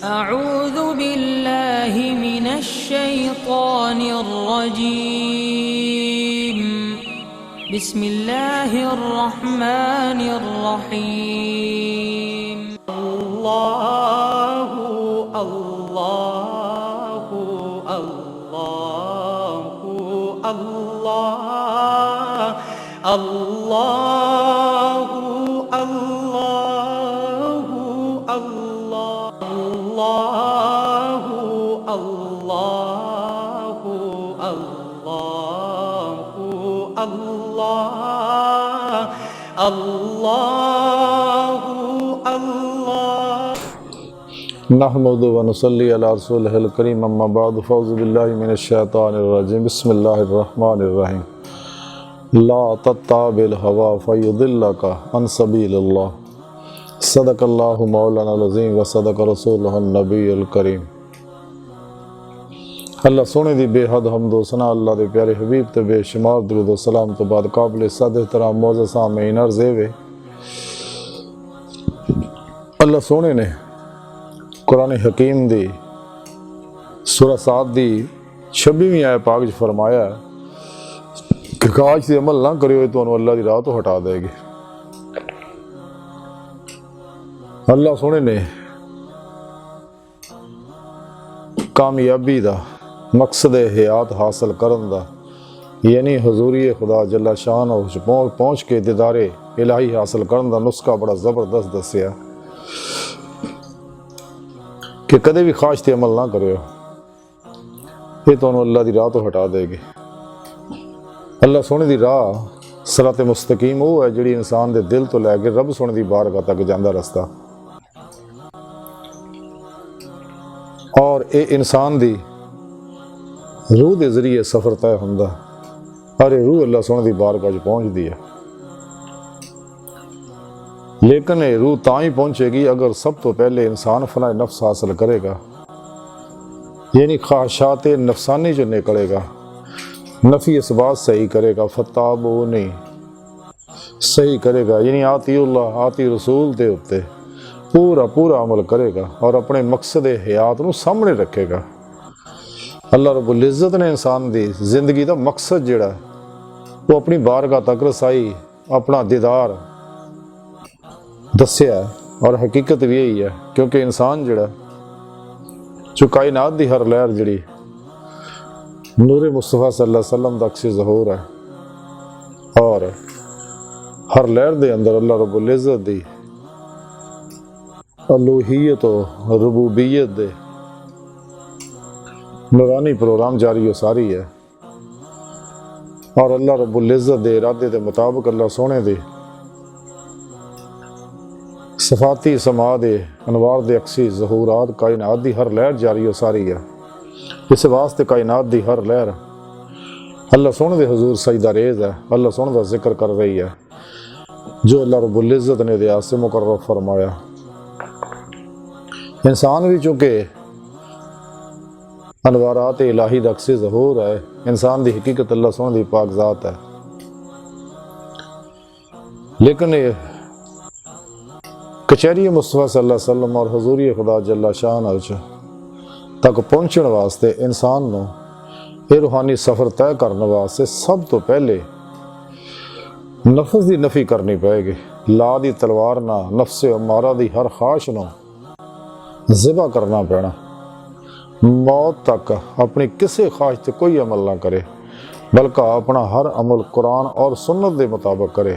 أعوذ بالله من الشيطان الرجيم بسم الله الرحمن الرحيم الله الله الله الله الله الله الله الله الله الله الله नहमदु व नुसल्ली अला रसूलिहिल करीम अम्मा बाद फ़ौज़ु बिल्लाहि मिनश शैतानिर रजीम बिस्मिल्लाहिर रहमानिर रहीम ला तत्ताबिल हवा फयुदिल्लका अन सबीलिल्लाह सदक़ल्लाहु मौलाना अज़ीम व सदक़ रसूलुहुन नबीयुल करीम। अल्लाह सोने दी बेहद हम्दो सना अल्लाह दे प्यारे हबीब ते बेशुमार दुरूद व सलाम तो बाद काबिल सद एहतराम मौज़ूद सामीन अर्ज़ वे अल्लाह सोने ने कुरान हकीम दी सूरह साद दी 26वीं आयत पाक च फरमाया कि काश से अमल ना करियो तो अल्लाह दी राह तो हटा देगी। अल्लाह सोने ने कामयाबी दा मकसद हयात हासिल करन दा यानी हुजूरी खुदा जल्ला शान पहुँच के दीदारे इलाही हासिल करन दा नुस्खा बड़ा ज़बरदस्त दसिया कि कदे भी ख्वाहिश ते अमल ना करो, ये तो अल्लाह की राह तो हटा देगी। अल्लाह सोने की राह सिरात मुस्तकीम वो है जिहड़ी इंसान के दिल तो लैके रब सोने की बारगाह तक जांदा रस्ता, और ये इंसान की रूह के जरिए सफ़र तय होंदा और ये रूह अल्लाह सोने की बारगाह पहुँचती है। लेकिन ये रूह तां ही पहुँचेगी अगर सब तो पहले इंसान फना नफ्स हासिल करेगा, यानी ख्वाहिशात नफसानी जो निकलेगा, नफ़ी इस बात सही करेगा, फताबो नहीं सही करेगा, यानी आतीउल्लाह आती रसूल के उत्ते पूरा पूरा अमल करेगा और अपने मकसद हयात नूं सामने रखेगा। अल्लाह रब्बुल इज़्ज़त ने इंसान की जिंदगी का मकसद जिहड़ा वो अपनी बारगाह तक रसाई अपना दीदार दस्या और हकीकत भी यही है, क्योंकि इंसान जिहड़ा जो कायनात की हर लहर जिहड़ी नूरे मुस्तफ़ा सल्लल्लाहु अलैहि वसल्लम दा अक्स ज़हूर है और हर लहर के अंदर अल्लाह रब्बुल इज़्ज़त दी अलूहियत और रबूबियत दे नूरानी प्रोग्राम जारी सारी है, और अल्लाह रब्बुल इज़्ज़त दे इरादे के मुताबिक अल्लाह सोने दे सफाती समाद अनवार दे अक्सी ज़हूरात कायनात दी हर लहर जारी सारी है। इस वास्ते कायनात दी हर लहर अल्लाह सोने दे हुजूर सजदा रेज़ है, अल्लाह सोने का जिक्र कर रही है जो अल्लाह रब्बुल इज़्ज़त ने रियाज से मुकर्रर फरमाया। इंसान भी चूँकि अनवारात इलाही दा अक्सी ज़हूर है, इंसान की हकीकत अल्लाह सोने की पाक ज़ात है, लेकिन कचहरी मुस्तफ़ा सल्लल्लाहु अलैहि वसल्लम और हुजूरी खुदा जल्ला शान तक पहुँचने वास्ते इंसान को ये रूहानी सफ़र तय करने वास्ते सब तो पहले नफ्स की नफ़ी करनी पएगी। ला दी तलवार ना नफ्स अमारा दी हर ख्वाहिश को ज़िबा करना पैना, मौत तक अपनी किसी ख्वाहिश से कोई अमल ना करे, बल्कि अपना हर अमल कुरान और सुन्नत के मुताबिक करे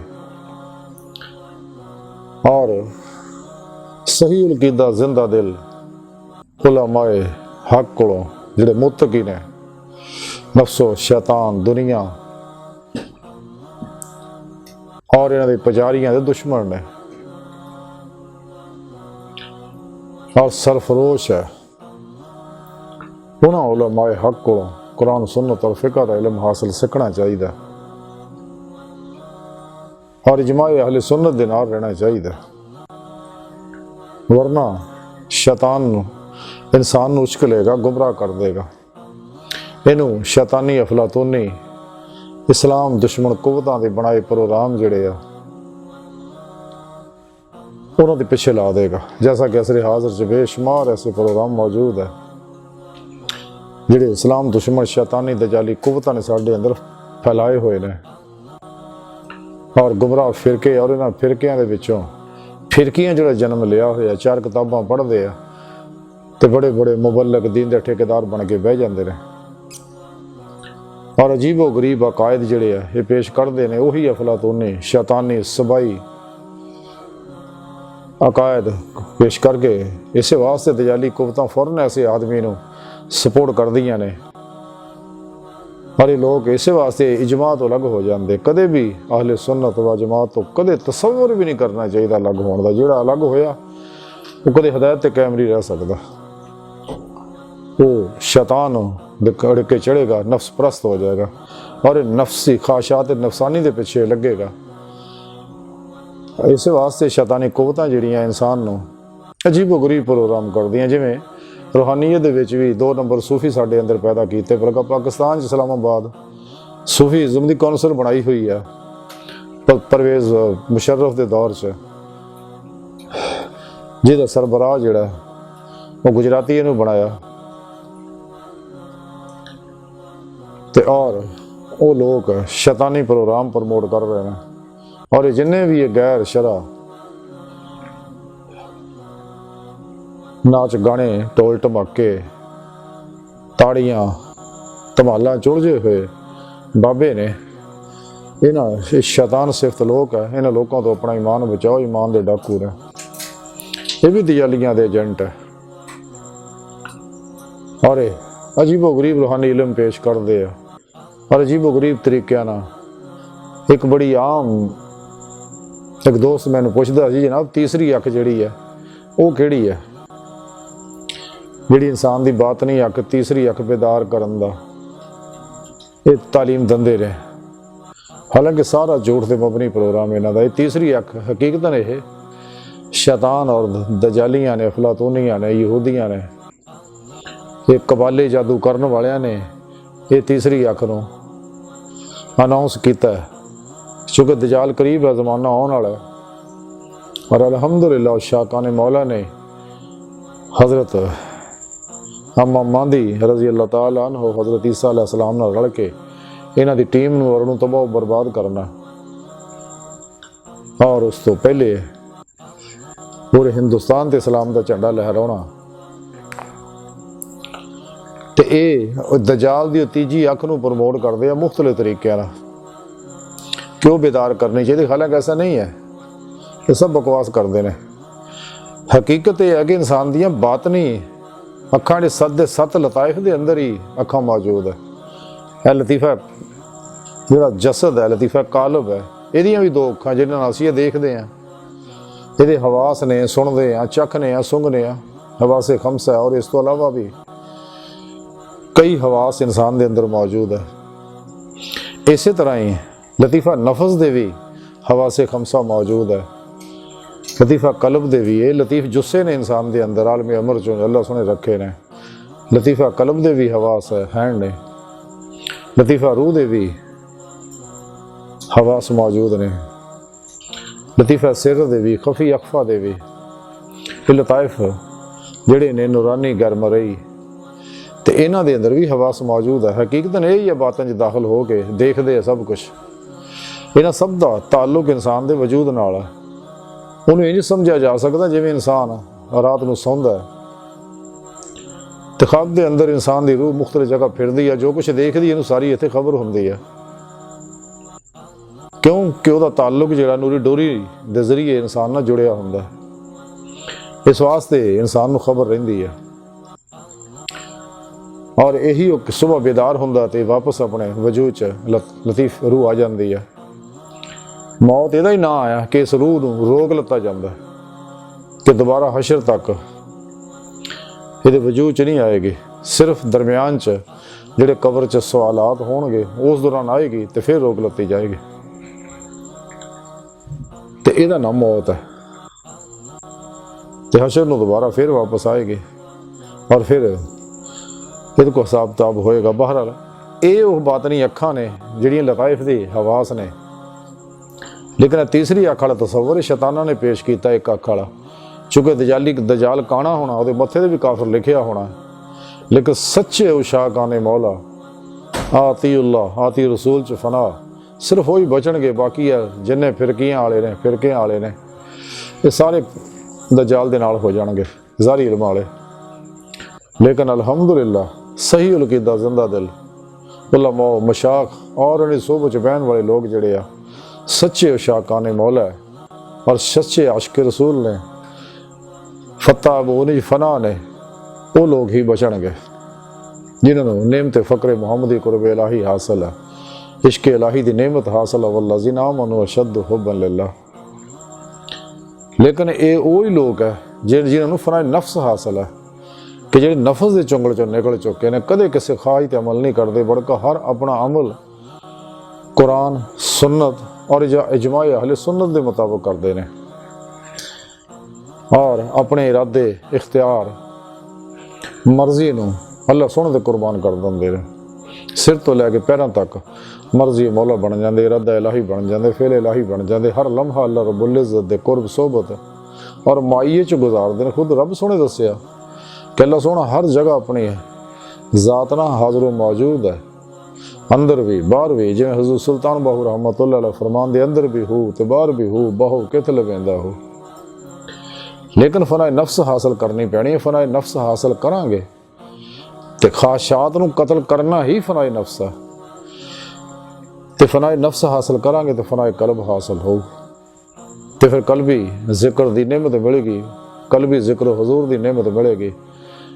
और सही अकीदा जिंदा दिल उलमाए हक को जिहड़े मुत्तकी ने नफ्सो शैतान दुनिया और इन्हां दे पुजारियां दे दुश्मन ने और सरफरोश है, उन्हां उलमाए हक को कुरान सुन्नत और फिक़ह दा इल्म हासिल सीखना चाहिए और इजमाए अहले सुन्नत दे नाल रहना चाहिए, वरना शैतान इंसान नूं उछकलेगा, गुमराह कर देगा। इनू शैतानी अफलातूनी इस्लाम दुश्मन कुवतां दे बनाए प्रोग्राम जिहड़े आ उन्होंने पीछे ला देगा। जैसा कि असरे हाज़िर च बेशुमार ऐसे प्रोग्राम मौजूद है जिहड़े इस्लाम दुश्मन शैतानी दजाली कुवतां ने साडे अंदर फैलाए हुए ने, और गुमराह फिरके और इन्हां फिरकियां दे विचों फिरकियां जिहड़ा जन्म लिया होया, चार किताबां पढ़दे आ ते बड़े बड़े मुबल्लग दीन दे ठेकेदार बन के बह जांदे ने, और अजीबो गरीब अकायद जिहड़े आ ये पेश करदे ने उही अफलातूनी शैतानी सबाई अकायद पेश करके इस वास्ते दजाली कुवतां फौरन ऐसे आदमी नूं सपोर्ट करदियां ने, और ये लोग इस वास्ते इजमा तो अलग हो जाते। कदे भी अहले सुन्नत व जमात तो कदे तसव्वुर भी नहीं करना चाहिए अलग होने का। जिहड़ा अलग होया वो कदे हिदायत ते कायम नहीं रह सकता, वो शैतान दे के चढ़ेगा, नफ्स परस्त हो जाएगा और नफ्सी ख्वाहिशात नफसानी के पीछे लगेगा। इस वास्ते शैतानी कुवतां जिहड़ियां इंसान नूं अजीबो गरीब प्रोग्राम करदियां। जिवें रूहानीयत दे विच भी 2 नंबर सूफी साडे अंदर पैदा कीते, बल्कि पाकिस्तान इस्लामाबाद सूफीज़म दी कौंसल बनाई हुई है परवेज़ मुशर्रफ दे दौर च, जिहदा सरबराह जिहड़ा वो गुजराती नूं बनाया, ते और वो लोग शैतानी प्रोग्राम प्रमोट कर रहे हैं। और ये जिन्ने भी ये गैर शरा नाच गाने ढोल ढमाके ताड़ियाँ धमाला चुलझे हुए बाबे ने, इन्हां शैतान सिफत लोग है, इन्हां लोगों तो अपना ईमान बचाओ, ईमान दे डाकू ने। ये भी दजालियां दे एजेंट है और अजीबो गरीब रूहानी इलम पेश करते हैं और अजीबो गरीब तरीक़े नाल। एक बड़ी आम एक दोस्त मैंने पुछदा सी, जनाब तीसरी अख जिहड़ी है वो किहड़ी है? जिहड़ी इंसान की बात नहीं अख, तीसरी अख बेदार करन दा ये तालीम दंदे ने। हालांकि सारा झूठ ते मबनी प्रोग्राम इन्हां दा। ये तीसरी अख हकीकतन ये शैतान और दजालियां ने, अफलातूनियां ने, यहूदियां ने, ये कबाले जादू करन वालियां ने ये तीसरी अख नूं अनाउंस किया है, क्योंकि दजाल करीब है, ज़माना आने वाला है। और अल्हम्दुलिल्लाह शाकान मौला ने हज़रत इमाम महदी रज़ी अल्लाह ताला अन्हु हज़रत ईसा अलैहिस्सलाम नाल रल के इन्हां दी टीम नूं और नूं तबाह बर्बाद करना, और उस तो पहले पूरे हिंदुस्तान ते इस्लाम दा झंडा लहराउणा। ते ये दजाल दी तीजी अख नूं प्रमोट करदे आ मुख्तलिफ तरीक़िਆਂ नाल। क्यों बेदार करनी चाहिए? हालांकि ऐसा नहीं है, ये सब बकवास करते हैं। हकीकत यह है कि इंसान दियां बातनी अखां दे सत लताइफ दे अंदर ही अखां मौजूद है। यह लतीफ़ा जिहड़ा जसद है, लतीफ़ा कालब है, इहदियां भी 2 अखां जिन्हां नाल असीं देखदे हां। इहदे हवास ने, सुणदे हां, चखने हां, सूंघने हां, हवासे खम्सा है। और इस तो अलावा भी कई हवास इंसान दे अंदर मौजूद है। इस तरह ही लतीफ़ा नफस दे भी हवासे खम्सा मौजूद है, लतीफ़ा कल्ब दे भी। ये लतीफ़ जुस्से ने इंसान दे अंदर आलम अमर चो अल्लाह सोने रखे ने। लतीफ़ा कल्ब दे भी हवास है ने, लतीफ़ा रूह दे भी हवास मौजूद ने, लतीफ़ा सिर दे भी, खफी अखफा दे भी। ये लताइफ जिहड़े ने नूरानी गैरमरई ते इन्हां दे अंदर भी हवास मौजूद है। हकीकतन यही है, बातां च दाखिल हो के देखदे है सब कुछ। इन्हां सब दा ताल्लुक इंसान दे वजूद नाल है। उन्हें इंज समझा जा सकता जिवें इंसान रात नूं सौंदा है ते ख्वाब दे अंदर इंसान दी रूह मुख्तलिफ जगह फिरदी है, जो कुछ देखदी है सारी इत्थे खबर हुंदी है। क्योंकि उहदा ताल्लुक जिहड़ा नूरी डोरी दे जरिए इंसान नाल जुड़िया हुंदा है। इस वास्ते इंसान नूं खबर रहिंदी है और यही सुबह बेदार हुंदा ते वापस अपने वजूद च लतीफ रूह आ जाती है। मौत ਇਹਦਾ ही ना आया कि इस रूह ਨੂੰ रोक लता जाता कि दोबारा हशर तक ये वजूद च नहीं आएगी। सिर्फ दरम्यान च ਜਿਹੜੇ कबर च सवालात होणगे उस दौरान आएगी तो फिर रोक लती जाएगी। तो ਇਹਦਾ नाम मौत है। तो हशर ਨੂੰ दोबारा फिर वापस आएगी और फिर ਇਹਦੇ को हिसाब किताब होएगा। बहरहाल ये वो बात नहीं अखां ने ਜਿਹੜੀਆਂ लताइफ दी हवास ने लेकिन तीसरी अख वाला तसव्वुर शैताना ने पेश किया एक अख वाला, चूँकि दजाल काना होना, वो मत्थे ते भी काफिर लिखिया होना, लेकिन सच्चे उशाकाने मौला आती उल्लाह आती रसूल च फना सिर्फ वही बचणगे, बाकी है जिन्ने फिरकियां वाले ने ये सारे दजाल दे नाल हो जाणगे ज़ारी इल्म वाले। लेकिन अल्हम्दुलिल्लाह सही उलकीदा जिंदा दिल उलमा मशाक और उन्हें सोबत च बहन वाले लोग जड़े आ सच्चे उशाकाने मौला है और सच्चे आशिक रसूल ने फत्ता बोनी फना ने, वो लोग ही बचणगे जिन्होंने नेमत फ़क्र मुहम्मदी कुर्ब इलाही हासिल है, इश्क इलाही दी नेमत हासिल है, वल्लज़ीना आमनू अशद्दु हुब्बन लिल्लाह। लेकिन ये वही लोग है जिन्होंने फना नफ्स हासिल है कि जो नफ्स के चुंगल चो निकल चुके हैं, कदे किसी ख्वाहिश पर अमल नहीं करते, बल्कि हर अपना अमल कुरान सुन्नत और इजमा अहले सुन्नत के मुताबिक करते हैं और अपने इरादे इख्तियार मर्जी नूं अल्लाह सोहणे ते कुर्बान कर देंदे ने, सिर तो लैके पैरों तक मर्जी मौला बन जाते, इरादा इलाही बन जाते, फेल इलाही बन जाते, हर लम्हा अल्लाह रब्बुल इज़्ज़त दे कुर्ब सोबत और माइये च गुजारते हैं। खुद रब सोहणे दस्सिया कि अल्लाह सोहना हर जगह अपनी ज़ात नाल हाज़िर मौजूद है, अंदर भी बाहर भी, जिवें हज़रत सुल्तान बाहू रहमतुल्लाह अलैह फरमान दे अंदर भी हो ते बाहर भी हो, बहो कित लवेंदा हो। लेकिन फना नफ्स हासिल करनी पैनी है, फना नफ्स हासिल करांगे तो ख्वाहिशात नूं कतल करना ही फना नफ्स है, तो फना नफ्स हासिल करांगे तो फना कल्ब हासिल हो, तो फिर कल्बी जिक्र दी नेमत मिलेगी, कल्बी जिक्र हुजूर दी नेमत मिलेगी,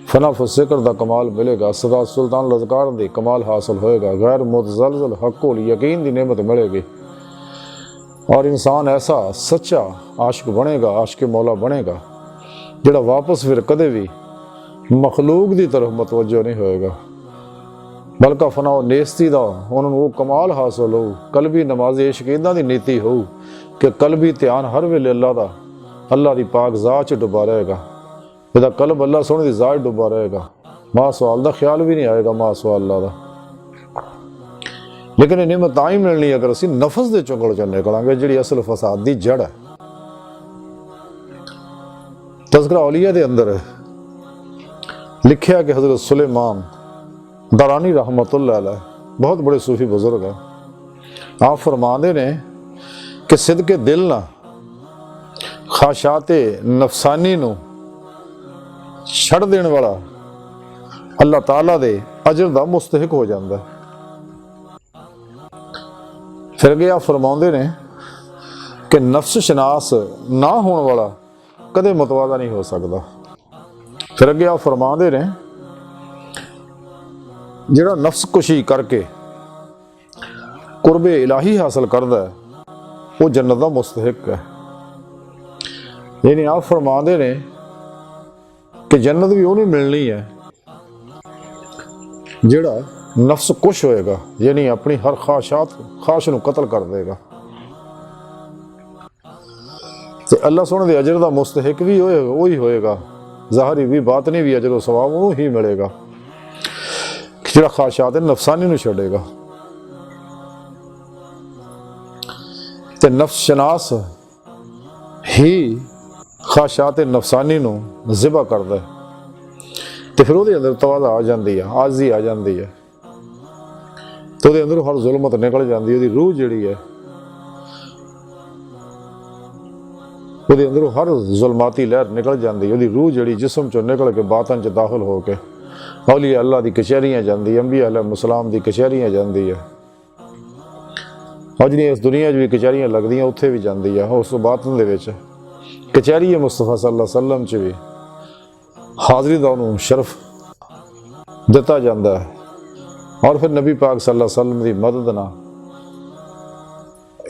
फना फ़िक्र दा कमाल मिलेगा, सदा सुल्तान लज़कार दी कमाल हासिल होएगा, गैर मुतज़लज़ल हक़्क़ुल यकीन दी नेमत मिलेगी और इंसान ऐसा सच्चा आशिक बनेगा, आशिक मौला बनेगा जिहड़ा वापस फिर कदे भी मखलूक की तरफ मतवज्जो नहीं होएगा, बल्कि फना नेस्ती का उन्होंने वो कमाल हासिल हो, कल्बी नमाज़ी इश्क इदां दी नीति हो कि कल्बी ध्यान हर वेले अल्लाह दा, अल्लाह की पाक ज़ात च डुबा रहेगा, यदा कल्ब अल्लाह सोहने दी ज़ात डुबा रहेगा, मां सवाल का ख्याल भी नहीं आएगा, मां सवाल अल्लाह दा। लेकिन इन्हें तां ही मिलनी अगर असीं नफस के चुंगल चों निकलांगे, जिहड़ी असल फसाद की जड़ है। तज़किरा औलिया के अंदर लिखिया कि हज़रत सुलेमान दरानी रहमतुल्लाह अलैह बहुत बड़े सूफी बुजुर्ग हैं, आप फरमाते ने कि सिदके दिल ना ख्वाहिशात नफसानी नूं छड़ देने वाला अल्लाह ताला दे अजर दा मुस्तहिक हो जाता है। फिर अगे आप फरमाते ने कि नफ्स शनास ना होने वाला कदे मुतवाज़ा नहीं हो सकता। फिर अगे आप फरमाते ने जिहड़ा नफ्स कुशी करके कुर्बे इलाही हासिल करता है वो जन्नत दा मुस्तहिक है। यानी आप फरमाते ने कि जन्नत भी उन्हें मिलनी है जिहड़ा नफ्स कुश होएगा, यानी अपनी हर ख्वाहिश नूं कतल कर देगा, तो अल्लाह सोहणे दे अजर दा मुस्तहिक भी वही होएगा, ज़ाहरी भी बातनी भी अजर सवाब उन्हों ही मिलेगा जिहड़ा ख्वाहिशात नफसानी नूं छड्डेगा। ते नफ्स शनास ही ख्वाहिशात नफसानी नूं ज़िबा करदा है, तो फिर उसदे अंदर तवाज़ा आ जाती है, आज़ी आ जाती है, तो उसदे अंदर हर जुल्मत निकल जाती है, उसदी रूह जिहड़ी है उसदे अंदर हर जुल्माती लहर निकल जाती है, उसदी रूह जिहड़ी जिस्म चों निकल के बातन च दाखिल हो के औलिया अल्लाह दी कचहरियां जाती, अंबिया अलैहिस्सलाम दी कचहरियां जाती है, और जिहड़ियां इस दुनिया च भी कचहरियां लगदियां उत्थे भी जाती है, उस बातन दे विच कचहरी मुस्तफा सल्लल्लाहु अलैहि वसल्लम च भी हाज़री दा उन्होंने शरफ दिता जाता है, और फिर नबी पाक सल्लल्लाहु अलैहि वसल्लम की मदद ना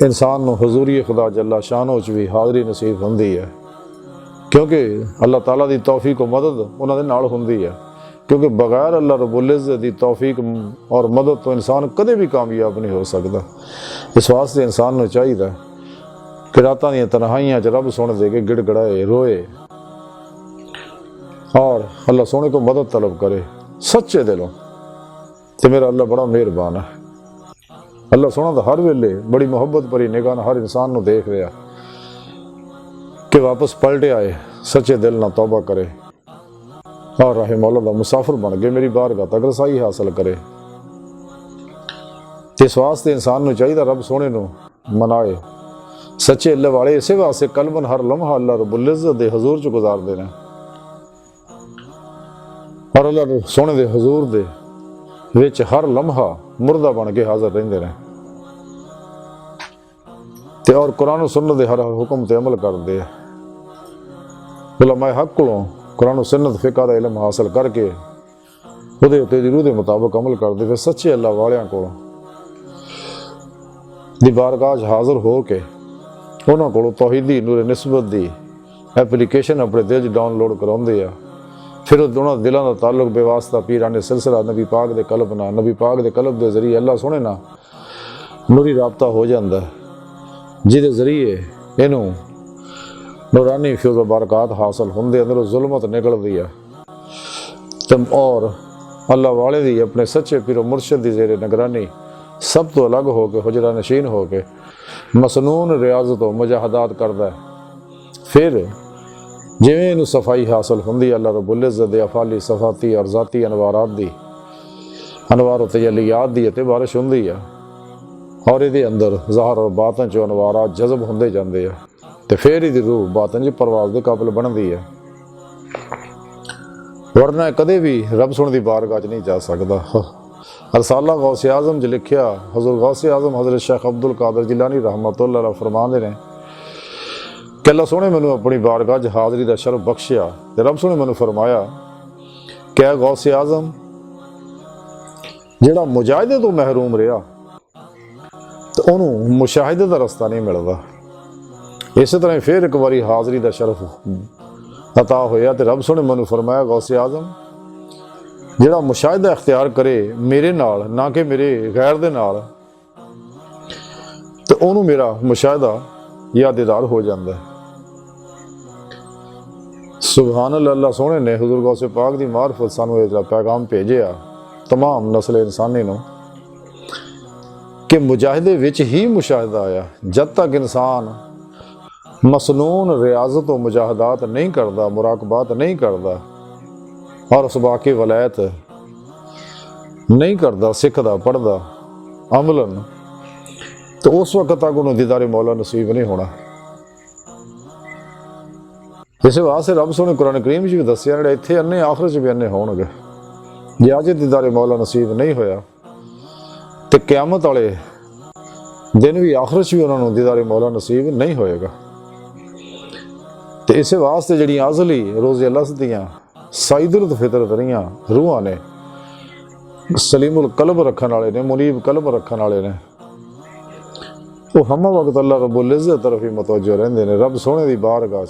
इंसान को हजूरी खुदा जल्ला शानो च भी हाज़री नसीब होंदी है, क्योंकि अल्लाह ताला की तौफीक और मदद उन्होंने नाल होंदी है, क्योंकि बगैर अल्लाह रब्बुल इज़्ज़त की तौफीक और मदद तो इंसान कदे भी कामयाब नहीं हो सकता। इस वास्ते इंसान को चाहिए कि रातां दी तन्हाइयां च रब सुन दे के गिड़गड़ाए रोए और अल्लाह सोने को मदद तलब करे सच्चे दिलों, तो मेरा अल्लाह बड़ा मेहरबान है। ਅੱਲਾ ਸੋਹਣਾ ਤਾਂ ਹਰ ਵੇਲੇ ਬੜੀ ਮੁਹੱਬਤ ਭਰੀ ਨਿਗਾਹ ਨਾਲ ਹਰ ਇਨਸਾਨ ਨੂੰ ਦੇਖ ਰਿਹਾ ਕਿ ਵਾਪਸ ਪਲਟ ਆਏ, ਸੱਚੇ ਦਿਲ ਨਾਲ ਤੌਬਾ ਕਰੇ ਔਰ ਰਾਹ ਮੌਲਾ ਦਾ ਮੁਸਾਫਿਰ ਬਣ ਕੇ ਮੇਰੀ ਬਾਰਗਾਹ ਤੱਕ ਰਸਾਈ ਹਾਸਲ ਕਰੇ। ਤੇ ਇਸ ਵਾਸਤੇ ਇਨਸਾਨ ਨੂੰ ਚਾਹੀਦਾ ਰੱਬ ਸੋਹਣੇ ਨੂੰ ਮਨਾਏ। ਸੱਚੇ ਅੱਲਾ ਵਾਲੇ ਇਸੇ ਵਾਸਤੇ ਕਲਬਨ ਹਰ ਲਮਹਾ ਅੱਲਾ ਰਬੁਲ ਇੱਜ਼ਤ ਦੇ ਹਜ਼ੂਰ 'ਚ ਗੁਜ਼ਾਰਦੇ ਨੇ ਔਰ ਅੱਲਾ ਸੋਹਣੇ ਦੇ ਹਜ਼ੂਰ ਦੇ ਵਿੱਚ ਹਰ ਲਮਹਾ ਮੁਰਦਾ ਬਣ ਕੇ ਹਾਜ਼ਰ ਰਹਿੰਦੇ ਨੇ ਤੇ ਔਰ ਕੁਰਾਨ ਸੁਨਨਤ ਦੇ ਹਰ ਹੁਕਮ ਤੇ ਅਮਲ ਕਰਦੇ ਆ। ਉਲਮਾਏ ਹੱਕ ਕੋਲੋਂ ਕੁਰਾਨ ਸੁਨਨਤ ਫਿਕਾ ਦਾ ਇਲਮ ਹਾਸਲ ਕਰਕੇ ਉਹਦੇ ਉੱਤੇ ਦੀ ਰੂਹ ਦੇ ਮੁਤਾਬਕ ਅਮਲ ਕਰਦੇ ਫਿਰ ਸੱਚੇ ਅੱਲਾ ਵਾਲਿਆਂ ਕੋਲੋਂ ਦੀ ਬਾਰਗਾਹ 'ਚ ਹਾਜ਼ਰ ਹੋ ਕੇ ਉਹਨਾਂ ਕੋਲੋਂ ਤੌਹੀਦੀ ਨੂਰ ਨਿਸਬਤ ਦੀ ਐਪਲੀਕੇਸ਼ਨ ਆਪਣੇ ਦਿਲ 'ਚ ਡਾਊਨਲੋਡ ਕਰਾਉਂਦੇ ਆ। ਫਿਰ ਉਹਨਾਂ ਦਿਲਾਂ ਦਾ ਤਾਲੁਕ ਬੇਵਾਸਤਾ ਪੀਰਾਨੇ ਸਿਲਸਿਲਾ ਨਬੀ ਪਾਕ ਦੇ ਕਲਬ ਨਾਲ, ਨਬੀ ਪਾਕ ਦੇ ਕਲਬ ਦੇ ਜ਼ਰੀਏ ਅੱਲਾ ਸੋਹਣੇ ਨਾਲ ਨੂਰੀ ਰਾਬਤਾ ਹੋ ਜਾਂਦਾ, ਜਿਹਦੇ ਜ਼ਰੀਏ ਇਹਨੂੰ ਨੂਰਾਨੀ ਫਿਊਜ਼ ਬਰਕਾਤ ਹਾਸਲ ਹੁੰਦੇ, ਅੰਦਰੋਂ ਜ਼ੁਲਮਤ ਨਿਕਲਦੀ ਆ ਤੇ ਔਰ ਅੱਲਾ ਵਾਲੇ ਦੀ ਆਪਣੇ ਸੱਚੇ ਪੀਰੋ ਮੁਰਸ਼ਿਦ ਦੀ ਜ਼ੇਰੇ ਨਿਗਰਾਨੀ ਸਭ ਤੋਂ ਅਲੱਗ ਹੋ ਕੇ ਹੁਜਰਾ ਨਸ਼ੀਨ ਹੋ ਕੇ ਮਸਨੂਨ ਰਿਆਜ਼ਤ ਓ ਮੁਜਾਹਦਾਤ ਕਰਦਾ ਹੈ। ਫਿਰ ਜਿਵੇਂ ਇਹਨੂੰ ਸਫਾਈ ਹਾਸਲ ਹੁੰਦੀ ਅੱਲਾ ਰਬੁਲ ਇੱਜ਼ਤ ਦੇ ਅਫਾਲੀ ਸਫਾਤੀ ਔਰ ਜ਼ਾਤੀ ਅਨਵਾਰਾਤ ਦੀ ਅਨਵਾਰ ਤਜਲੀਆਤ ਦੀ ਅਤੇ ਬਾਰਿਸ਼ ਹੁੰਦੀ ਆ ਔਰ ਇਹਦੇ ਅੰਦਰ ਜ਼ਾਹਰ ਔਰ ਬਾਤਨ 'ਚੋਂ ਅਨਵਾਰਾਤ ਜਜ਼ਬ ਹੁੰਦੇ ਜਾਂਦੇ ਆ ਤੇ ਫਿਰ ਇਹਦੀ ਰੂਹ ਬਾਤਨ 'ਚ ਪਰਵਾਜ਼ ਦੇ ਕਾਬਿਲ ਬਣਦੀ ਹੈ। ਵਰਨਾ ਕਦੇ ਵੀ ਰੱਬ ਸੁਣ ਦੀ ਬਾਰਗਾਹ 'ਚ ਨਹੀਂ ਜਾ ਸਕਦਾ। ਰਸਾਲਾ ਗੌਸ ਆਜ਼ਮ 'ਚ ਲਿਖਿਆ ਹਜ਼ੂਰ ਗੌਸ ਆਜ਼ਮ ਹਜ਼ਰਤ ਸ਼ੇਖ ਅਬਦੁਲ ਕਾਦਰ ਜਿਲਾਨੀ ਰਹਿਮਤੁल्लाह अलैह फरमाते ने कि अल्लाह सोने मैनू अपनी बारगाह 'ਚ हाज़री का शरफ बख्शिया ते रब सोने मैनू फरमाया कि गौस आज़म जिहड़ा मुजाहिदे तो महरूम रहा तो उन्होंने मुशाहिदे का रस्ता नहीं मिलता। इस तरह फिर एक बारी हाज़री का शरफ अता होया तो रब सोने मैनू फरमाया गौस आज़म जिहड़ा मुशाहिदा इख्तियार करे मेरे नाल ना कि मेरे गैर दे नाल तो उन्होंने मेरा मुशाहिदा यादेदार हो जाता है। सुभान अल्लाह सोहने ने हुजूर गौसे पाक दी मार्फत सानू इह पैगाम भेजिया तमाम नस्ल इंसानी नूं कि मुजाहिदे विच ही मुशाहिदा आया। जब तक इंसान मसनून रियाजत व मुजाहदात नहीं करता, मुराकबात नहीं करता और उस बाकी वलायत नहीं करता, सिखदा पढ़दा अमलन, तो उस वक्त तक उन्होंने दीदारे मौला नसीब नहीं होना। इस वास्ते रब सोने कुरान करीम च भी दसिया जिहड़े इत्थे अन्ने आखिर च भी अन्ने होणगे। जे अज दीदारे मौला नसीब नहीं होया तो क़यामत वाले दिन भी आखिर च भी उन्होंने दीदारे मौला नसीब नहीं होएगा। तो इस वास्ते जिहड़ियां अज़ली रोज़े लस दियां साइदुल फितरत रहियां रूहां ने, सलीमुल कल्ब रखण वाले ने, मुनीब कल्ब रखण वाले ने, वो हम वक्त अल्लाह रब्बुल इज़्ज़त तरफ ही मुतवज्जो रहंदे ने। रब सोहणे दी बारगाह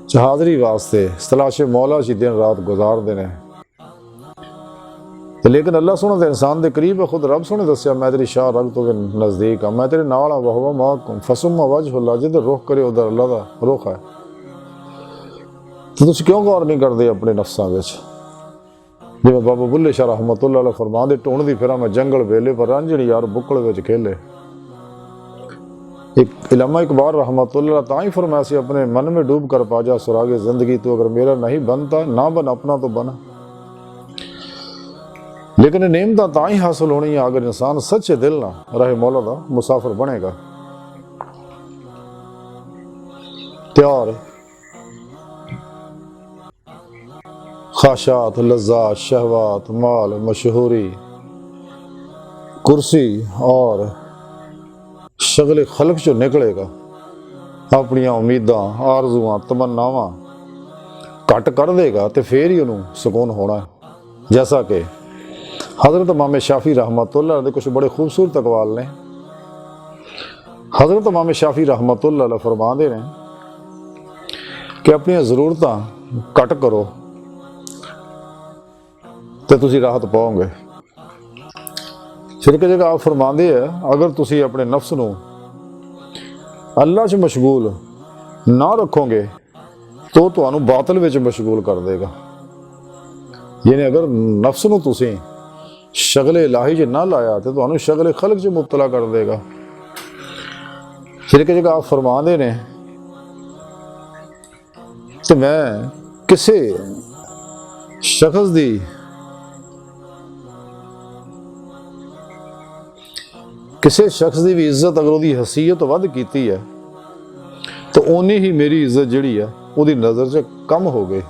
च हाज़री वास्ते तलाशे मौला च दिन रात गुजारदे ने। लेकिन अल्लाह सोहना तो इंसान के करीब है। खुद रब सोहने दस्या मैं तेरी शाह रग तो नज़दीक हाँ, मैं तेरे नाल हाँ, वहुवा माअकुम फसुम्मा वजहुल्लाह, जिधर रुख करे उधर अल्लाह का रुख है। तो तुसीं क्यों गौर नहीं करते अपने नफ्सां विच? जिवें बाबा बुल्ले शाह रहमतुल्लाह अलैह फरमांदे ढूंढदी फिरां मैं जंगल वेले पर रांझणी यार बुक्कल विच खेले। एक इलामा इकबाल रहमतुल्लाह तां ही फरमाया सी अपने मन में डूब कर पा जा सुरागे जिंदगी, तो अगर मेरा नहीं बनता ना बन अपना तो बना। लेकिन नेमता तां ही हासिल होनी है अगर इंसान सच्चे दिल ना रहे मौला दा मुसाफिर बनेगा। त्यार ख्वाहिशात, लज्जात, शहवात, माल, मशहूरी, कुर्सी और शगले खल्क चो निकलेगा, अपनियां उम्मीदां आरजुआं तमन्नावां घट कर देगा तो फिर ही उन्होंने सुकून होना है। जैसा कि हज़रत इमाम शाफी रहमतुल्लाह दे कुछ बड़े खूबसूरत अकवाल ने। हज़रत इमाम शाफी रहमतुल्लाह फरमाते हैं कि अपनी ज़रूरतां घट करो तो तुसी राहत पाओगे। फिर एक जगह आप फरमाते हैं अगर तुसी अपने नफ्स नूं अल्लाह च मशगूल ना रखोगे तो तुहानूं बातिल विच मशगूल कर देगा। यानी अगर नफ्स नूं तुसी शगले इलाही च ना लाया तो तुहानू शगले खलक च मुबतला कर देगा। फिर एक जगह आप फरमाते ने तो मैं किसी शख्स दी किसी शख्स की भी इज्जत अगर उसकी हसीयत वध कीती है तो उन्नी ही मेरी इज्जत जिहड़ी है उसकी नज़र च कम हो गई।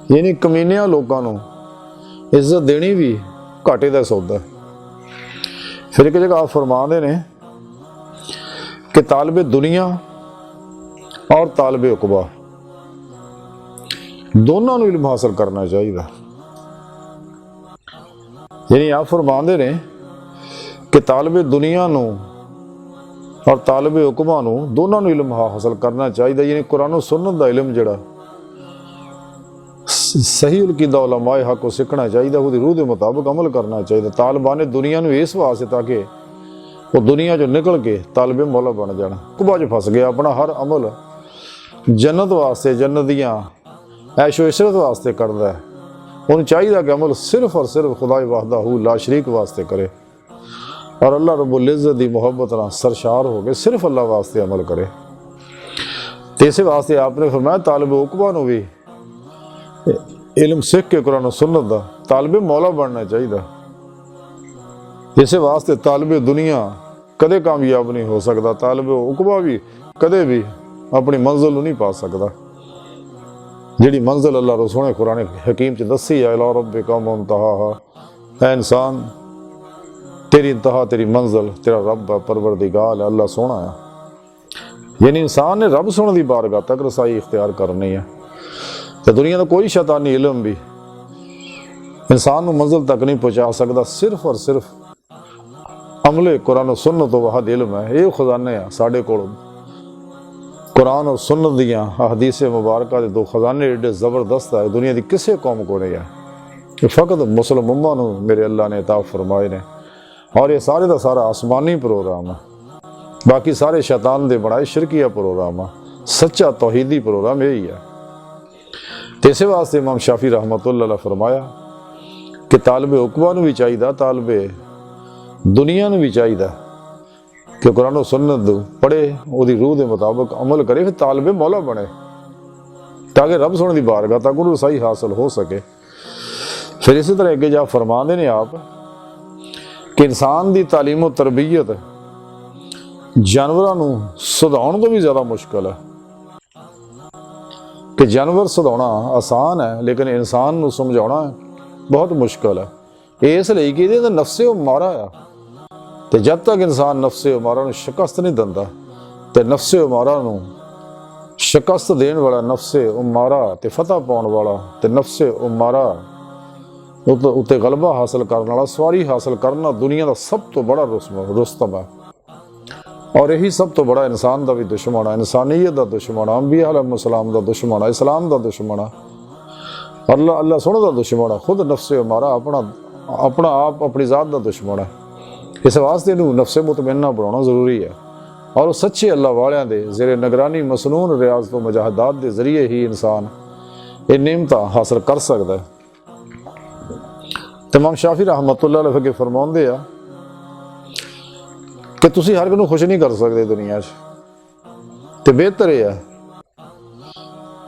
यानी कमीनिया लोगों को इज्जत देनी भी घाटे का सौदा। फिर एक जगह आप फरमाते ने कि तालिबे दुनिया और तालिबे उकबा दोनों को इल्म हासिल करना चाहिए। यानी आप फरमाते ने कि तालिबे दुनिया नू और तालिबे उकबा नू दोनों को इल्म हासिल करना चाहिए। यानी कुरान सुन्नत दा इल्म जिहड़ा सही उलकीदा उलमाए हक को सीखना चाहिए, उसकी रूह के मुताबिक अमल करना चाहिए। तालिबान दुनिया में इस वास्ते ताकि वो दुनिया चो निकल के तालिबे मौला बन जाना। कुबा च फस गया, अपना हर अमल जन्नत वास्ते, जन्नत दियाँ ऐशो इशरत वास्ते करता है। उन्हें चाहिए कि अमल सिर्फ और सिर्फ खुदाई वहदहू ला शरीक वास्ते करे और अल्लाह रब्बुल इज़्ज़त दी मोहब्बत नाल सरशार हो गए सिर्फ अल्लाह वास्ते अमल करे। तो इस वास्ते आपने फरमाया तालिबे उकबा नू भी इल्म सीख के कुरान सुन्नत दा तालिबे मौला बनना चाहिए। इस वास्ते तालिबे दुनिया कदे कामयाब नहीं हो सकता, तालिबे उकबा भी कदे भी अपनी मंजिल नहीं पा सकता। जिहड़ी मंजिल अल्लाह रसूल ने कुरान हकीम च दसी है, इला रब्बिका मुंतहा, ऐ इंसान तेरी इंतहा तेरी मंजिल तेरा रब है, परवरदिगार है, अल्लाह सोना है। यानी इंसान ने रब सोने की बारगाह तक रसाई इख्तियार करनी है। तो दुनिया का कोई शैतानी इल्म भी इंसान को मंजिल तक नहीं पहुँचा सकता। सिर्फ और सिर्फ अमले कुरान सुन्नत तो वह इल्म है। ये खजाने हैं साढ़े कोल कुरान और सुन्नत दियाँ हदीस मुबारक के दो खजाने एडे ज़बरदस्त है, दुनिया की किसी कौम को नहीं है। ये फ़कत मुस्लिम उम्मा नूं मेरे अल्लाह ने अता फरमाए ने। और ये सारे का सारा आसमानी प्रोग्राम है, बाकी सारे शैतान दे बनाए शिरकिया प्रोग्राम है। सच्चा तौहीदी प्रोग्राम यही है। तो इस वास्ते इमाम शाफी रहमतुल्लाह अलैह फरमाया कि तालिबे उकबा नूं भी चाहिए, तालिबे दुनिया नूं भी चाहिए कि कुरान और सुन्नत पढ़े, उसकी रूह के मुताबिक अमल करे, फिर तालिबे मौला बने ताकि रब सोने की बारगाह तक उन्हें सही हासिल हो सके। फिर इसी तरह अगे जा फरमाते ने आप कि इंसान की तालीम और तरबियत जानवरों नूं सुधाउण तो भी ज़्यादा मुश्किल है। कि जानवर सुधाउणा आसान है लेकिन इंसान नूं समझाउणा बहुत मुश्किल है। इसलिए कि इहदे नफ्से मारा आ, तो जब तक इंसान नफ्से मारा शिकस्त नहीं दिंदा तो नफ्से मारा शिकस्त देने वाला नफ्से मारा तो फतह पाने वाला तो नफ्से मारा उत्ते गलबा हासिल करने वाला, सवारी हासिल करना दुनिया का सब तो बड़ा रुस्तम है। और यही सब तो बड़ा इंसान का भी दुश्मन है, इंसानियत का दुश्मन है, अंबिया अलैहिस्सलाम का दुश्मन है, इस्लाम का दुश्मन है, अल्लाह सोने का दुश्मन है, खुद नफ्से मारा अपना आप अपनी ज़ात का दुश्मन है। इस वास्ते नफ्से मुतमइन्ना बनाना जरूरी है। और सच्चे अल्लाह वालियां दे ज़ेरे निगरानी मसनून रियाज तो मुजाहदात के जरिए ही इंसान ये नेमत हासिल कर सकता है। इमाम शाफी रहमतुल्लाह अलैह के फरमाते आ कि तुसी हर किसी खुश नहीं कर सकते दुनिया तो बेहतर है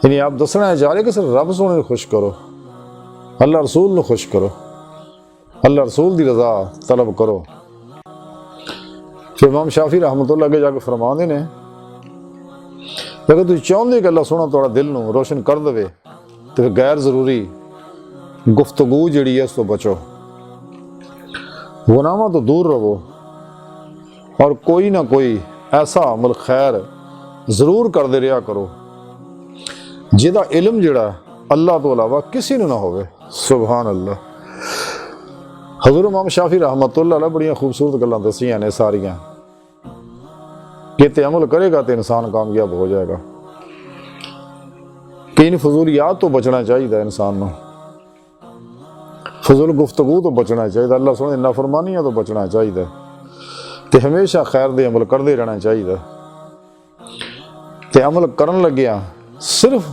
यानी आप दसना चाह रहे कि सिर्फ रब सोने खुश करो, अल्लाह रसूल खुश करो, अल्लाह रसूल की रजा तलब करो। फिर इमाम शाफी रहमतुल्लाह अगे जाके फरमाते ने अगर तुम चाहते कि अल्लाह सोना थोड़ा दिल नूं रोशन कर दे तो फिर गैर जरूरी गुफ्तगू जिहड़ी है उस तो बचो, गुनाहों तो दूर रहो और कोई ना कोई ऐसा अमल खैर जरूर करते रहा करो जिहदा इल्म जिहड़ा अल्लाह तो अलावा किसी नूं ना होवे। सुभान अल्लाह। हज़रत इमाम शाफी रहमतुल्लाह अलैह बड़ियां खूबसूरत गल्लां दसियां ने सारियां कि ते अमल करेगा तो इंसान कामयाब हो जाएगा। कि इन फजूलियात तो बचना चाहिए इंसान को, फजूल गुफ्तगू तो बचना चाहिए, अल्लाह सोने नाफरमानियां तो बचना चाहिए, तो हमेशा खैर दे अमल करते रहना चाहिए। तो अमल करन लग्या सिर्फ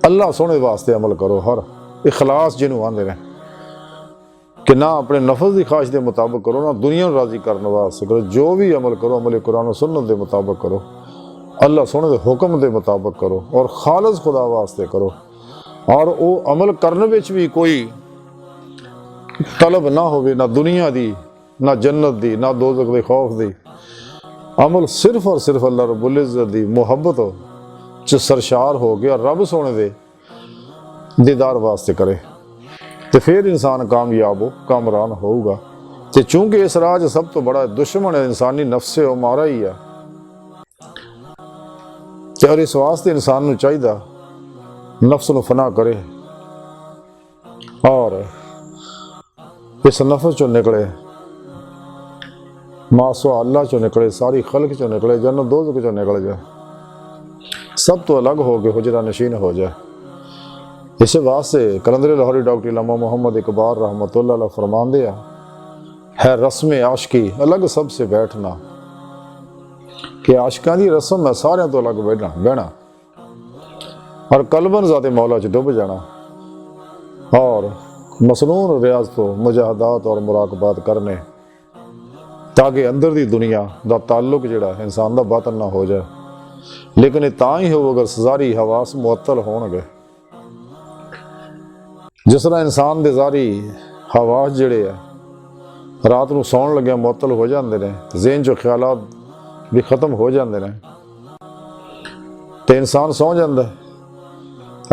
अल्लाह सोने वास्ते अमल करो, हर इखलास जिन्हों आंदे ने कि ना अपने नफ्स की ख्वाहिश के मुताबिक करो, ना दुनिया को राजी करने वास्ते करो। जो भी अमल करो अमल कुरान और सुन्नत के मुताबिक करो, अल्लाह सोने के हुक्म के मुताबिक करो और खालिस खुदा वास्ते करो। और वो अमल करने में भी कोई तलब ना होवे, ना दुनिया दी, ना जन्नत दी, ना दोज़ख दे खौफ दी। अमल सिर्फ और सिर्फ अल्लाह रब्बुल इज़्ज़त दी मुहब्बत च सरशार हो गया, रब सोने दे दीदार वास्ते करे, तो फिर इंसान कामयाब हो, कामरान होगा। तो चूंकि इस राज सब तो बड़ा दुश्मन है इंसानी नफ्स है, वो मारा ही है। और इस वास्ते इंसान नूं चाहिदा नफ्स नूं फना करे और इस नफ्स चो निकले, मासो अल्लाह चो निकले, सारी खल्क चो निकले, जन्नत दोज़ख चो निकल जाए, सब तो अलग हो गए हुजरा नशीन हो जाए। इस वास्ते कलंदर लाहौरी डॉक्टर इल्लामा मोहम्मद इकबाल रहमतुल्लाह अलैह फरमांदे है रस्म आशिकी अलग सबसे बैठना, कि आशिकां दी रस्म है सारियां तो अलग बहना और कलबन ज़ाते मौला च डुब जाना और मसनून रियाज तो मुजाहदात और मुराकबात करने, ताकि अंदर दी दुनिया दा ताल्लुक जिहड़ा इंसान दा बातन ना हो जाए। लेकिन ये तां ही हो अगर सारी हवास मुअत्तल होणगे। जिस तरह इंसान दे सारी हवास जिहड़े आ रात नूं सौण लग्या मुअत्तल हो जाते हैं, ज़हन चो ख्यालात भी खत्म हो जाते हैं, तो इंसान सौ जाता है।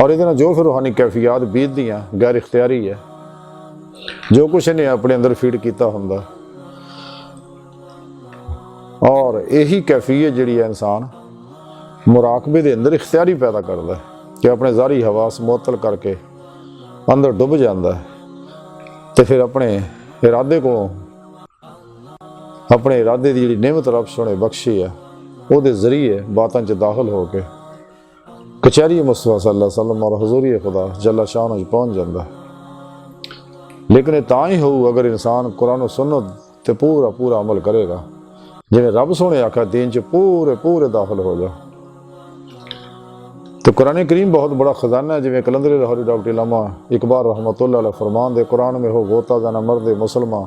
और ये जो फिर रूहानी कैफियत बीतदियाँ गैर इख्तियारी है, जो कुछ इन्हें अपने अंदर फीड किया होंदा, और यही कैफियत जिहड़ी है इंसान मुराकबे दे अंदर इख्तियारी पैदा करता है कि अपने ज़ारी हवास मुअत्तल करके अंदर डुब जाता है। तो फिर अपने इरादे को अपने इरादे की जी नेमत रब सोने बख्शी है वो जरिए बातों च दाखिल हो के कचहरी मुस्तफा सल्लल्लाहु अलैहि वसल्लम और हजूरी खुदा जल्ला शान पहुँच जाता है। लेकिन तां ही हो अगर इंसान कुरान और सुन्नत ते पूरा पूरा अमल करेगा, जिवें रब सोने आखा दीन च पूरे पूरे दाखिल हो जाओ। तो कुरान करीम बहुत बड़ा खजाना है, जिवें कलंदर लाहौरी डॉक्टर इल्लामा इकबाल रहमतुल्लाह अलैह फरमान दे कुरान में हो गोता जाना मर्द मुसलमान,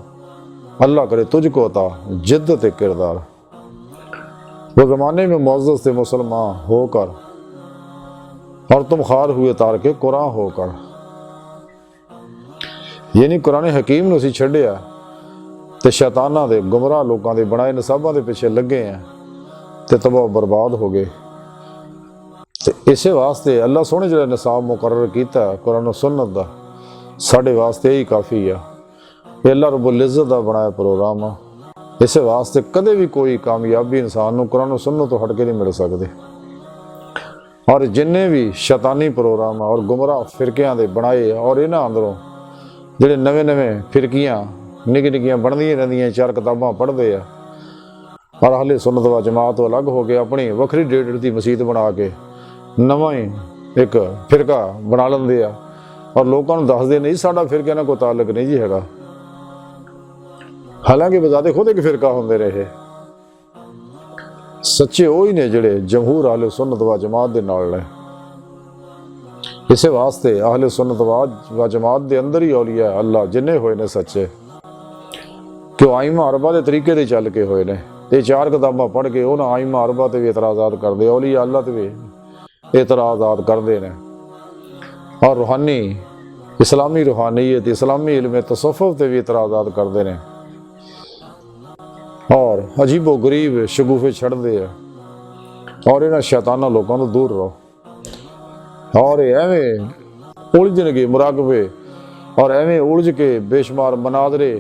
अल्लाह करे तुझको अता जिद्दत किरदार। वो ज़माने में मुअज़्ज़ज़ थे मुसलमान होकर और तुम खार हुए तार के कुरान होकर। यानी कुरान हकीम नूं असीं छड्डिया ते शैतानां दे गुमराह लोकां दे बनाए नसाबां दे पिछे लगे हैं ते तबाह बर्बाद हो गए। तो इस वास्ते अल्लाह सोने जो निसाब मुकर्रर किया कुरान सुन्नत दा साढ़े वास्ते यही काफ़ी है। ये अल्लाह रब्बुल इज़्ज़त दा बनाया प्रोग्राम आ। इस वास्ते कदे भी कोई कामयाबी इंसान नूं कुरान सुन्नत तो हट के नहीं मिल सकती। और जिन्ने भी शैतानी प्रोग्राम और गुमराह फिरकियां दे बनाए और इन्हां अंदरों जिहड़े नवे नवे फिरकियां निक्की निक्कियां बनदियां रहिंदियां, चार किताबां पढ़दे आ और अहले सुन्नत व जमात तो अलग हो गए, अपनी वखरी डेढ़ दी मसीत बना के नवा ही एक फिरका बना लेंदे आ और लोगों को दसदे नहीं साडा फिरके नाल कोई ताल्लुक नहीं जी हैगा। हालांकि बजाते खुद एक फिरका होंदे रहे। सच्चे वही ने जिहड़े जमहूर अहले सुन्नत व जमात दे नाल ने। इस वास्ते अहले सुन्नत व जमात दे अंदर ही औलिया अल्लाह जिन्ने होए ने सच्चे कि आइमा अरबा के तरीके दे चल के होए ने। ते चार किताबां पढ़ के उन्हां आइमा अरबा ते भी एतराज़ात करदे, औलिया अल्लाह ते भी एतराज़ात करदे ने और रूहानी इस्लामी रूहानियत इस्लामी इल्म तसव्वुफ ते भी एतराज़ात करदे ने और अजीबो गरीब शगुफे छड़दे आ। और इन्हां शैताना लोगों तो दूर रहो। और एवें उलझणगे मुराकबे और एवें उलझ के बेशुमार मनाजरे,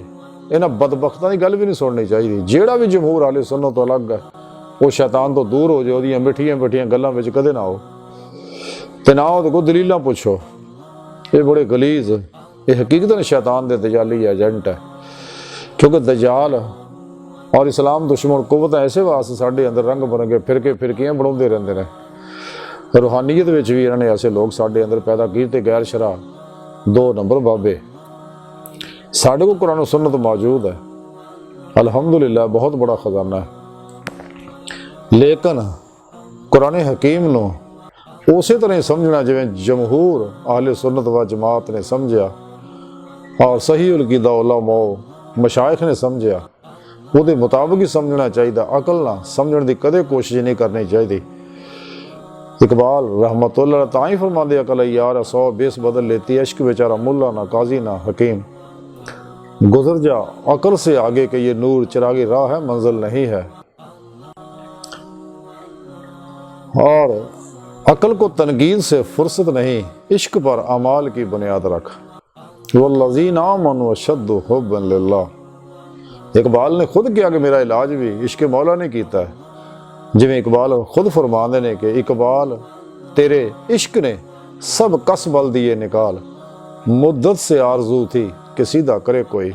इन्हां बदबख्तां की गल भी नहीं सुननी चाहिए। जिहड़ा भी जमहूर अहले सुन्नत तो अलग है वो शैतान तो दूर हो जाए, ओहदियां मिठियां मिठियां गल्लां विच कदे ना हो ते ना ओहदे कोल दलीलां पुछो। ये बड़े गलीज ये हकीकतन शैतान दे दजाली एजेंट है, क्योंकि दजाल और इस्लाम दुश्मन कुवत ऐसे वास्ते साढ़े अंदर रंग बरंगे फिरके फिरकियां बनाते रहते हैं। रूहानीयत में भी इन्होंने ऐसे लोग साढ़े अंदर पैदा किए, गैर शरा दो नंबर बाबे साढ़े को कुरान सुन्नत मौजूद है। अल्हम्दुलिल्लाह बहुत बड़ा खजाना है। लेकिन कुरान हकीम नूं उस तरह समझना जिवें जमहूर अहले सुन्नत व जमात ने समझा और सही उलकीदा उलमा मशाइख ने समझिया ਉਹਦੇ ਮੁਤਾਬਕ ਹੀ ਸਮਝਣਾ ਚਾਹੀਦਾ, ਅਕਲ ਨਾਲ ਸਮਝਣ ਦੀ ਕਦੇ ਕੋਸ਼ਿਸ਼ ਨਹੀਂ ਕਰਨੀ ਚਾਹੀਦੀ। इकबाल रहमतुल्लाह ਤਾਂ ਹੀ फरमाते अकल यार 100 बेस बदल लेती, इश्क बेचारा मुल्ला ना काजी ना हकीम, गुजर जा अकल से आगे के ये नूर चिरागी राह है मंजिल नहीं है। और अकल को तनकीद से फुर्सत नहीं, इश्क पर अमाल की बुनियाद रख, वल्लज़ीना आमनू अशद्दु हुब्बन लिल्लाह। इकबाल ने खुद किया कि मेरा इलाज भी इश्क मौला ने किया है। जिवें इकबाल खुद फरमाते ने कि इकबाल तेरे इश्क ने सब कस बल दिए निकाल, मुद्दत से आरजू थी कि सीधा करे कोई।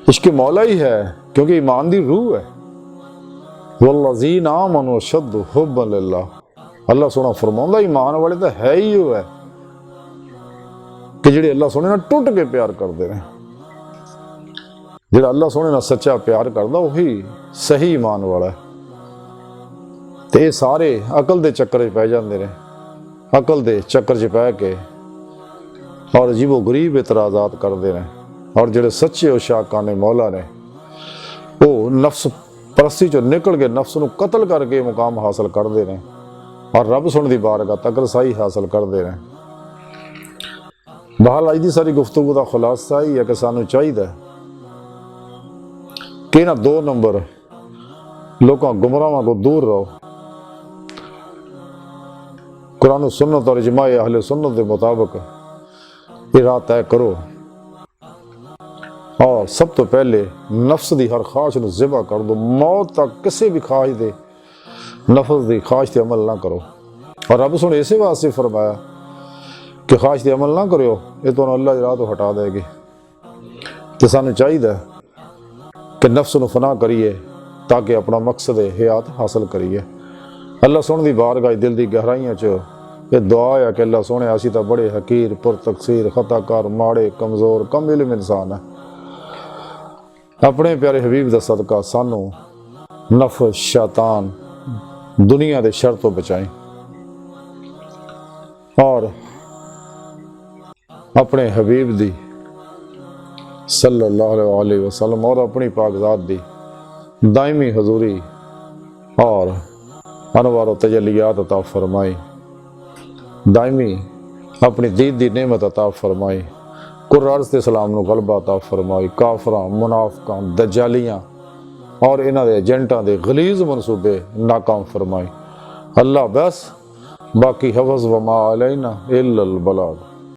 इश्क मौला ही है क्योंकि ईमान दी रूह है। वल्लज़ीना आमनू अशद्दु हुब्बन लिल्लाह। अल्लाह सोना फरमांदा ईमान वाले तो है ही वो है कि जिहड़े अल्लाह सोने नाल टुट के प्यार करते हैं। जिहड़ा अल्लाह सोने नाल सच्चा प्यार करदा वही सही ईमान वाला है। ते ये सारे अकल दे चक्कर च पै जांदे ने, अकल दे चक्कर च पै के और अजीबो गरीब इतराज़ात करते हैं। और जिहड़े सच्चे उशाकाने मौला ने वो नफ्स परस्ती चो निकल के नफ्स नूं कतल करके मुकाम हासिल करते हैं और रब सुन दी बारगाह तक रसाई हासिल करते हैं। बहरहाल अज दी सारी गुफ्तगू का खुलासा ही है कि सानू चाहिए कि ना 2 नंबर लोगों गुमराहां को दूर रहो, कुरान सुन्नत और इजमाए अहले सुन्नत के मुताबिक ये राह तय करो। और सब तो पहले नफ्स की हर ख्वाहिश को ज़िबा कर दो, मौत तक किसी भी ख्वाहिश दे नफ्स की ख्वाहिश से अमल ना करो। और रब सुन इसे वास्ते फरमाया कि ख्वाहिश से अमल ना करो, ये तो अल्लाह की राह तो हटा देगी। तो सानू चाहिए कि नफ्स नूं फना करिए ताकि अपना मकसद हयात हासिल करिए। अल्लाह सोने दी बारगाह दिल दी गहराइयां च ये दुआ है कि अल्लाह सोने असी तो बड़े हकीर पुर तकसीर खताकार माड़े कमज़ोर कम इल्म इंसान है। अपने प्यारे हबीब दा सदका सानू नफ्स शैतान दुनिया के शर तो बचाएं और अपने हबीब दी सल्लल्लाहु अलैहि वसल्लम और अपनी पाकज़ात दी दायमी हजूरी और अनवार व तजल्लियात अता फरमाई, दायमी अपनी दीद दी नेमत अता फरमाई, कुर्रार्ज़ ते सलाम नूं गलबा अता फरमाई, काफरां मुनाफिकां दज्जालियां और इन्हां दे एजेंटां दे गलीज़ मनसूबे नाकाम फरमाई। अल्लाह बस बाकी हफ़ज़ व मा अलैना इल्लल बलाग।